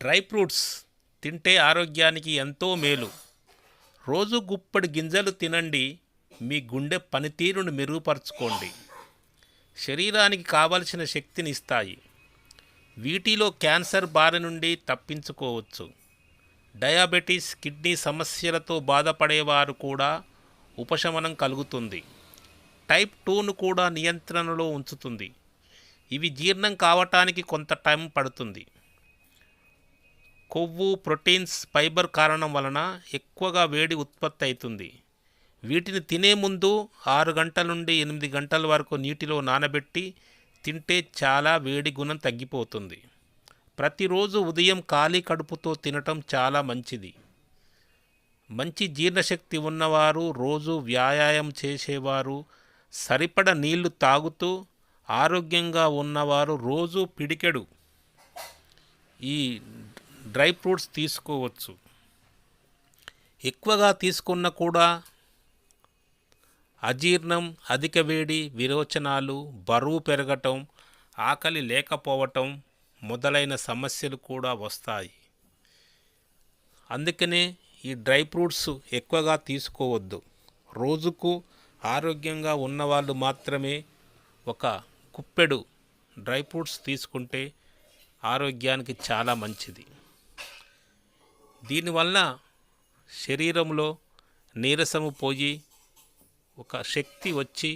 Dry fruits తింటే ఆరోగ్యానికి ఎంతో మేలు. రోజు గుప్పెడు గింజలు తినండి. మీ గుండె పనితీరును మెరుగుపరుచుకోండి. శరీరానికి కావలసిన శక్తిని ఇస్తాయి. వీటిలో క్యాన్సర్ బారి నుండి తప్పించుకోవచ్చు. డయాబెటీస్, కిడ్నీ సమస్యలతో బాధపడేవారు కూడా ఉపశమనం కలుగుతుంది. టైప్ 2ను కూడా నియంత్రణలో ఉంచుతుంది. ఇవి జీర్ణం కావటానికి కొంత టైం పడుతుంది. కొవ్వు, ప్రోటీన్స్, ఫైబర్ కారణం వలన ఎక్కువగా వేడి ఉత్పత్తి అవుతుంది. వీటిని తినే ముందు 6 గంటల నుండి 8 గంటల వరకు నీటిలో నానబెట్టి తింటే చాలా వేడి గుణం తగ్గిపోతుంది. ప్రతిరోజు ఉదయం ఖాళీ కడుపుతో తినటం చాలా మంచిది. మంచి జీర్ణశక్తి ఉన్నవారు, రోజు వ్యాయామం చేసేవారు, సరిపడ నీళ్లు తాగుతూ ఆరోగ్యంగా ఉన్నవారు రోజు పిడికెడు ఈ డ్రై ఫ్రూట్స్ తీసుకోవచ్చు. ఎక్కువగా తీసుకున్న కూడా అజీర్ణం, అధిక వేడి, విరోచనాలు, బరువు పెరగటం, ఆకలి లేకపోవటం మొదలైన సమస్యలు కూడా వస్తాయి. అందుకనే ఈ డ్రై ఫ్రూట్స్ ఎక్కువగా తీసుకోవద్దు. రోజుకు ఆరోగ్యంగా ఉన్నవాళ్ళు మాత్రమే ఒక కుప్పెడు డ్రై ఫ్రూట్స్ తీసుకుంటే ఆరోగ్యానికి చాలా మంచిది. దీనివల్ల శరీరంలో నీరసము పోయి ఒక శక్తి వచ్చి